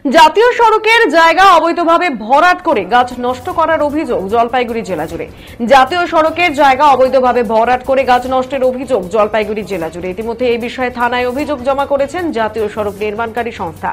জাতীয় সড়কের জায়গা অবৈধভাবে ভরাট করে গাছ নষ্ট করার অভিযোগ জলপাইগুড়ি জেলা জুড়ে। জাতীয় সড়কের জায়গা অবৈধভাবে ভরাট করে গাছ নষ্টের অভিযোগ জলপাইগুড়ি জেলা জুড়ে। ইতিমধ্যে এই বিষয়ে থানায় অভিযোগ জমা করেছেন জাতীয় সড়ক নির্মাণকারী সংস্থা।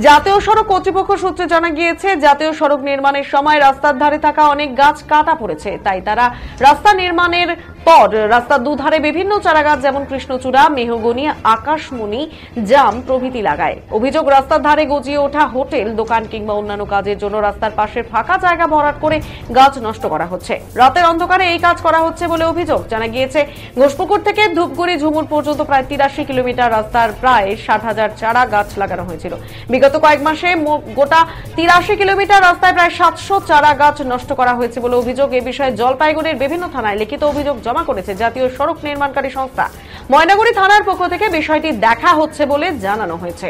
জাতীয় সড়ক কর্তৃপক্ষ সূত্রে জানা গিয়েছে, জাতীয় সড়ক নির্মাণের সময় রাস্তার ধারে থাকা অনেক গাছ কাটা পড়েছে, তাই তারা রাস্তা নির্মাণের পর রাস্তার দুধারে বিভিন্ন চারাগাছ যেমন কৃষ্ণচূড়া, মেহগনি, আকাশমণি, জাম প্রভৃতি লাগায়। অভিযোগ, রাস্তার ধারে গজিয়ে ওঠা হোটেল, দোকান কিংবা অন্যান্য কাজের জন্য রাস্তার পাশের ফাঁকা জায়গা ভরাট করে গাছ নষ্ট করা হচ্ছে। রাতের অন্ধকারে এই কাজ করা হচ্ছে বলে অভিযোগ। জানা গিয়েছে, ঘোষপুকুর থেকে ধূপগুড়ি ঝুমুর পর্যন্ত প্রায় 83 কিলোমিটার রাস্তার প্রায় 60,000 চারা গাছ লাগানো হয়েছিল। বিগত কয়েক মাসে গোটা 83 কিলোমিটার রাস্তায় প্রায় 700 চারা গাছ নষ্ট করা হয়েছে বলে অভিযোগ। এ বিষয়ে জলপাইগুড়ির বিভিন্ন থানায় লিখিত অভিযোগ জমা করেছে জাতীয় সড়ক নির্মাণকারী সংস্থা। ময়নাগুড়ি থানার পক্ষ থেকে বিষয়টি দেখা হচ্ছে বলে জানানো হয়েছে।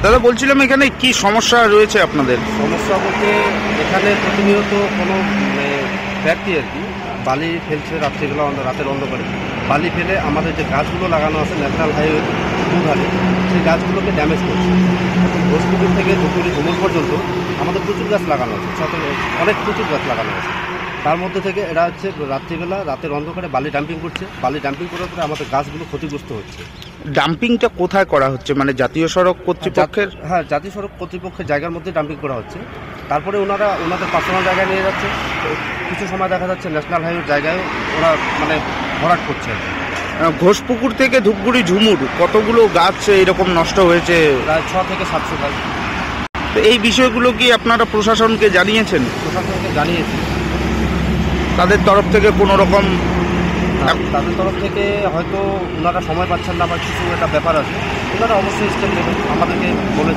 দাদা, বলছিলাম এখানে কি সমস্যা রয়েছে আপনাদের? সমস্যা বলতে এখানে প্রতিনিয়ত কোনো ব্যক্তি বালি ফেলছে রাত্রিবেলা, রাতের অন্ধকারে বালি ফেলে আমাদের যে গাছগুলো লাগানো আছে ন্যাশনাল হাইওয়ে দুধারে, সেই গাছগুলোকে ড্যামেজ করছে। এখন ঘোষপুকুর থেকে ধূপগুড়ি ঝুমুর পর্যন্ত আমাদের প্রচুর গাছ লাগানো আছে, সাথে অনেক প্রচুর গাছ লাগানো আছে। তার মধ্যে থেকে এরা হচ্ছে রাত্রিবেলা রাতের অন্ধকারে বালি ডাম্পিং করছে। বালি ডাম্পিং করার পরে আমাদের গাছগুলো ক্ষতিগ্রস্ত হচ্ছে। ডাম্পিংটা কোথায় করা হচ্ছে? মানে জাতীয় সড়ক কর্তৃপক্ষের? হ্যাঁ, জাতীয় সড়ক কর্তৃপক্ষের জায়গার মধ্যে ডাম্পিং করা হচ্ছে। তারপরে ওনাদের পার্সোনাল জায়গায় নিয়ে যাচ্ছে। কিছু সময় দেখা যাচ্ছে ন্যাশনাল হাইওয়ের জায়গায় ওরা মানে ভরাট করছে। ঘোষপুকুর থেকে ধূপগুড়ি ঝুমুর কতগুলো গাছ এরকম নষ্ট হয়েছে? প্রায় 600 থেকে 700 গাছ। তো এই বিষয়গুলো কি আপনারা প্রশাসনকে জানিয়েছেন? প্রশাসনকে জানিয়েছি। তাদের তরফ থেকে কোনো রকম? তাদের তরফ থেকে হয়তো ওনারা সময় পাচ্ছেন না বা কিছু একটা ব্যাপার আছে, ওনারা অবশ্যই স্টেপ নেবেন, আমাদেরকে বলে